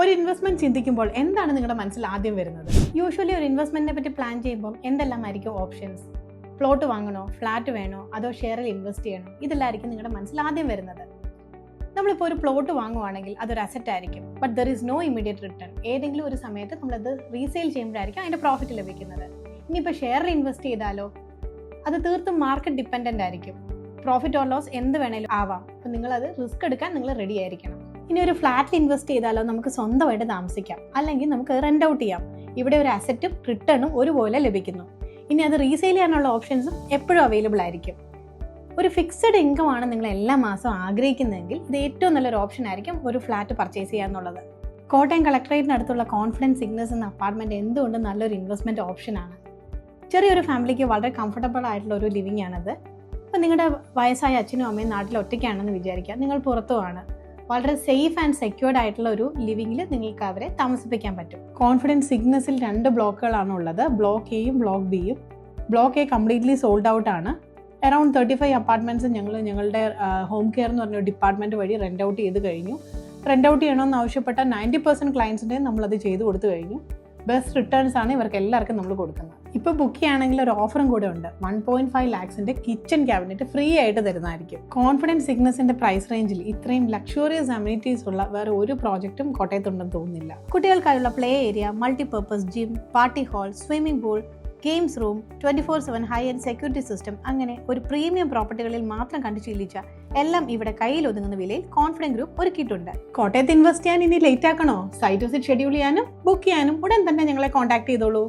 ഒരു ഇൻവെസ്റ്റ്മെന്റ് ചിന്തിക്കുമ്പോൾ എന്താണ് നിങ്ങളുടെ മനസ്സിൽ ആദ്യം വരുന്നത്? യൂഷ്വലി ഒരു ഇൻവെസ്റ്റ്മെന്റിനെ പറ്റി പ്ലാൻ ചെയ്യുമ്പോൾ എന്തെല്ലാമായിരിക്കും ഓപ്ഷൻസ്? പ്ലോട്ട് വാങ്ങണോ, ഫ്ലാറ്റ് വേണോ, അതോ ഷെയറിൽ ഇൻവെസ്റ്റ് ചെയ്യണോ? ഇതെല്ലാമായിരിക്കും നിങ്ങളുടെ മനസ്സിൽ ആദ്യം വരുന്നത്. നമ്മളിപ്പോൾ ഒരു പ്ലോട്ട് വാങ്ങുവാണെങ്കിൽ അതൊരു അസറ്റ് ആയിരിക്കും, but there is no immediate return. ഏതെങ്കിലും ഒരു സമയത്ത് നമ്മളത് റീസെയിൽ ചെയ്യുമ്പോഴായിരിക്കും അതിൻ്റെ പ്രോഫിറ്റ് ലഭിക്കുന്നത്. ഇനിയിപ്പോൾ ഷെയറിൽ ഇൻവെസ്റ്റ് ചെയ്താലോ, അത് തീർത്തും മാർക്കറ്റ് ഡിപ്പെൻഡൻ്റ് ആയിരിക്കും. പ്രോഫിറ്റ് ഓർ ലോസ് എന്ത് വേണേലും ആവാം. അപ്പോൾ നിങ്ങളത് റിസ്ക് എടുക്കാൻ നിങ്ങൾ റെഡി ആയിരിക്കണം. ഇനി ഒരു ഫ്ലാറ്റിൽ ഇൻവെസ്റ്റ് ചെയ്താലോ, നമുക്ക് സ്വന്തമായിട്ട് താമസിക്കാം, അല്ലെങ്കിൽ നമുക്ക് റെൻ്റ് ഔട്ട് ചെയ്യാം. ഇവിടെ ഒരു അസറ്റും റിട്ടേണും ഒരുപോലെ ലഭിക്കുന്നു. ഇനി അത് റീസെയിൽ ചെയ്യാനുള്ള ഓപ്ഷൻസും എപ്പോഴും അവൈലബിൾ ആയിരിക്കും. ഒരു ഫിക്സഡ് ഇൻകം ആണ് നിങ്ങൾ എല്ലാ മാസവും ആഗ്രഹിക്കുന്നതെങ്കിൽ ഇത് ഏറ്റവും നല്ലൊരു ഓപ്ഷൻ ആയിരിക്കും ഒരു ഫ്ലാറ്റ് പർച്ചേസ് ചെയ്യാന്നുള്ളത്. കോട്ടയം കളക്ടറേറ്റിനടുത്തുള്ള കോൺഫിഡൻസ് സിഗ്നസ് എന്ന അപ്പാർട്ട്മെൻറ്റ് എന്തുകൊണ്ട് നല്ലൊരു ഇൻവെസ്റ്റ്മെൻറ്റ് ഓപ്ഷനാണ്. ചെറിയൊരു ഫാമിലിക്ക് വളരെ കംഫർട്ടബിൾ ആയിട്ടുള്ള ഒരു ലിവിംഗ് ആണത്. അപ്പോൾ നിങ്ങളുടെ വയസ്സായ അച്ഛനും അമ്മയും നാട്ടിൽ ഒറ്റയ്ക്കാണെന്ന് വിചാരിക്കുക, നിങ്ങൾ പുറത്തുമാണ്. വളരെ സേഫ് ആൻഡ് സെക്യൂർഡ് ആയിട്ടുള്ള ഒരു ലിവിങ്ങിൽ നിങ്ങൾക്ക് അവരെ താമസിപ്പിക്കാൻ പറ്റും. കോൺഫിഡൻസ് സിഗ്നസിൽ 2 ബ്ലോക്കുകളാണ് ഉള്ളത്, ബ്ലോക്ക് എയും ബ്ലോക്ക് ബിയും. Block A completely sold out ആണ്. അറൌണ്ട് 35 അപ്പാർട്ട്മെൻറ്റ്സ് ഞങ്ങളുടെ ഹോം കെയർ എന്ന് പറഞ്ഞ ഡിപ്പാർട്ട്മെൻറ്റ് വഴി റെൻ്റ് ഔട്ട് ചെയ്ത് കഴിഞ്ഞു. റെൻ്റ് ഔട്ട് ചെയ്യണമെന്ന് ആവശ്യപ്പെട്ട 90% ക്ലയൻസിൻ്റെ നമ്മളത് ചെയ്ത് കൊടുത്തു കഴിഞ്ഞു. ബെസ്റ്റ് റിട്ടേൺസ് ആണ് ഇവർക്ക് എല്ലാവർക്കും നമ്മൾ കൊടുക്കുന്നത്. ഇപ്പോൾ ബുക്ക് ചെയ്യുകയാണെങ്കിൽ ഒരു ഓഫറും കൂടെ ഉണ്ട്. 1.5 lakhs കിച്ചൺ ക്യാബിനറ്റ് ഫ്രീ ആയിട്ട് തരുന്നതായിരിക്കും. കോൺഫിഡൻസ് സിഗ്നസിന്റെ പ്രൈസ് റേഞ്ചിൽ ഇത്രയും ലക്ഷറിയസ് അമ്യൂണിറ്റീസ് ഉള്ള വേറെ ഒരു പ്രോജക്റ്റും കോട്ടയത്തുണ്ടെന്ന് തോന്നുന്നില്ല. കുട്ടികൾക്കായുള്ള play area, multipurpose gym, party hall, swimming pool, games room, 24/7 high end security system, അങ്ങനെ ഒരു പ്രീമിയം പ്രോപ്പർട്ടികളിൽ മാത്രം കണ്ടു ശീലിച്ച എല്ലാം ഇവിടെ കയ്യിൽ ഒതുങ്ങുന്ന വിലയിൽ കോൺഫിഡൻറ്റ് ഗ്രൂപ്പ് ഒരുക്കിയിട്ടുണ്ട്. കോട്ടയത്ത് ഇൻവെസ്റ്റ് ചെയ്യാൻ ഇനി ലേറ്റ് ആക്കണോ? സൈറ്റ് വിസിറ്റ് ഷെഡ്യൂൾ ചെയ്യാനും ബുക്ക് ചെയ്യാനും ഉടൻ തന്നെ ഞങ്ങളെ കോൺടാക്ട് ചെയ്തോളൂ.